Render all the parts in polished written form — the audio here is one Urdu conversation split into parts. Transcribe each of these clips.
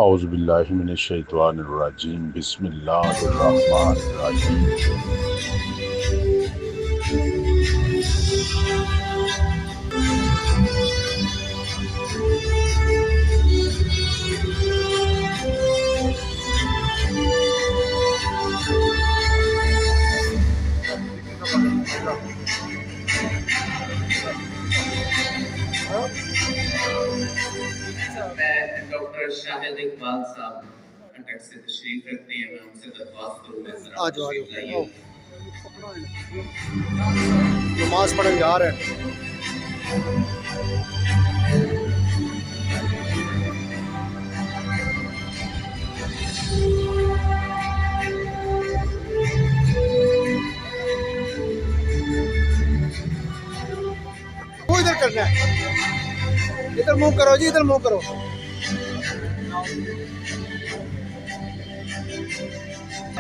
اعوذ باللہ من الشیطان الرجیم بسم اللہ الرحمن الرحیم میں ڈاکٹر شاہد اقبال صاحب اٹک سے تشریف رکھتے ہیں. میں ان سے درخواست کروں گا ذرا تشریف لائیے. نماز پڑھنے جا رہے ہیں. وہ ادھر کرنا ہے, ادھر منہ کرو جی, ادھر منہ کرو.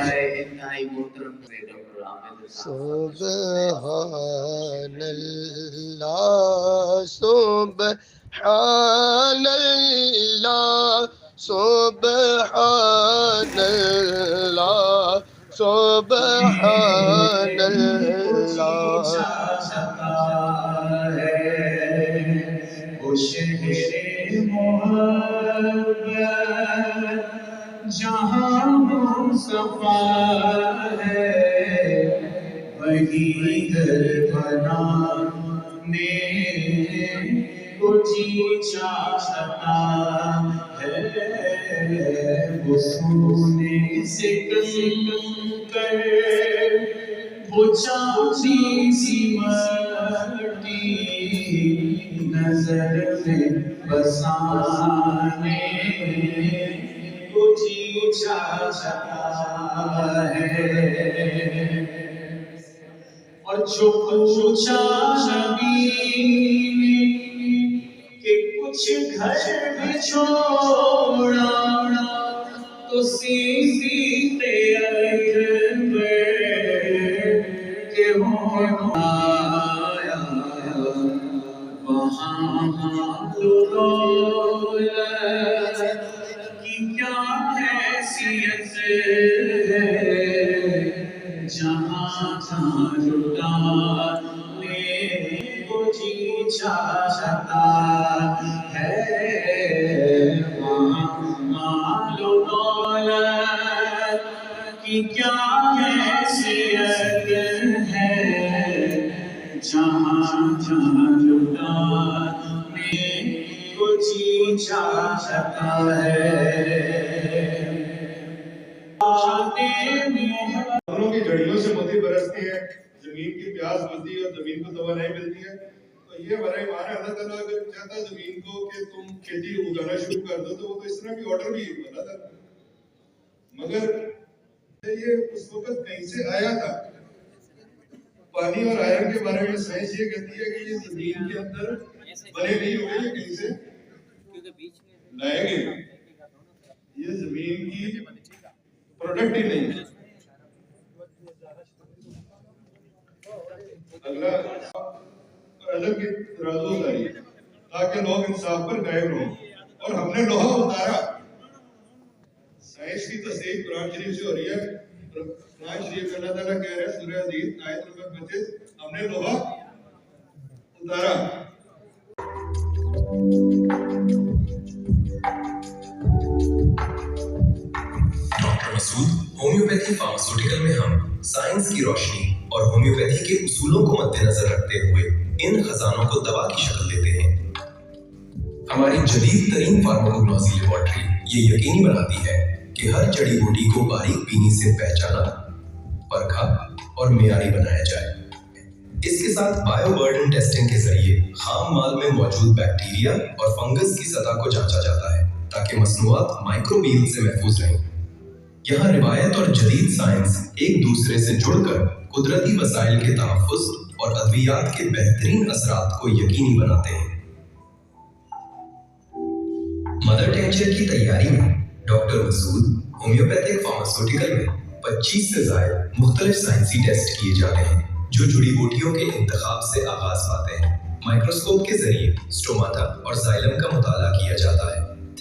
انتہائی محترم ڈاکٹر عامر صاحب. سبحان اللہ سبحان اللہ سبحان اللہ سبحان اللہ. جہاں مصطفیٰ ہے وہی گھر بنانے کو جی چاہتا ہے. وہ سونے سے کر وہ چاندی سی مٹی نظر میں بسانے کو جی چاہتا ہے. اور جو پوچھا نبی نے کہ کچھ گھر بھی چھوڑا تو سیدھی تیار کہ ہو آیا وہاں دولت کی کیا حیثیت ہے جہاں جہاں لٹانے کو جی چاہتا ہے. وہاں مال و دولت کی کیا حیثیت ہے جہاں جہاں لٹانے کو جی چاہتا ہے. دونوں کی جڑیوں سے موتی برستی ہے, زمین کی پیاس بجتی ہے اور زمین کو توانائی ملتی ہے. تو یہ ہمارا ایمان ہے. اللہ تعالیٰ اگر چاہتا زمین کو کہ تم کھیتی اگانا شروع کر دو تو وہ تو اس طرح بھی آرڈر بھی بنا تھا, مگر یہ اس وقت کہیں سے آیا تھا. پانی اور آئرن کے بارے میں سائنس یہ کہتی ہے کہ یہ زمین کے اندر بنے نہیں ہوئے, یہ کہیں سے لائے گئے. یہ زمین کی پروڈکٹ ہی نہیں ہے. اگلا الگ کی ترازو اتاری تاکہ لوگ انصاف پر قائم رہوں, اور ہم نے لوہا اتارا. سائنس کی تصدیق قرآن شریف سے ہو رہی ہے. قرآن شریف اللہ تعالیٰ کہہ رہے ہیں سورہ حدید آیت نمبر 25, ہم نے لوہا اتارا. ڈاکٹر مسعود ہومیوپیتھی فارماسیوٹیکل میں ہم سائنس کی روشنی اور ہومیوپیتھی کے اصولوں کو مد نظر رکھتے ہوئے ان خزانوں کو دوا کی شکل دیتے ہیں. ہماری جدید ترین فارماکوگنوسی لیبارٹری یہ یقینی بناتی ہے کہ ہر جڑی بوٹی کو باریک بینی سے پہچانا, پرکھا اور معیاری بنایا جائے. اس کے ساتھ بائیو برڈن ٹیسٹنگ کے ذریعے خام مال میں موجود بیکٹیریا اور فنگس کی سطح کو جانچا جاتا ہے تاکہ مصنوعات مائکروبیل سے محفوظ رہیں. یہاں روایت اور جدید سائنس ایک دوسرے سے جڑ کر قدرتی وسائل کے تحفظ اور ادویات کے بہترین اثرات کو یقینی بناتے ہیں. مدر ٹینچر کی تیاری میں ڈاکٹر مسعود ہومیوپیتھک فارماسیوٹیکل میں 25 سے زائد مختلف سائنسی ٹیسٹ کیے جا رہے ہیں جو جڑی بوٹیوں کے انتخاب سے آغاز پاتے ہیں. مائکروسکوپ کے ذریعے سٹوماٹا اور زائلم کا مطالعہ کیا جاتا ہے.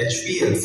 HPLC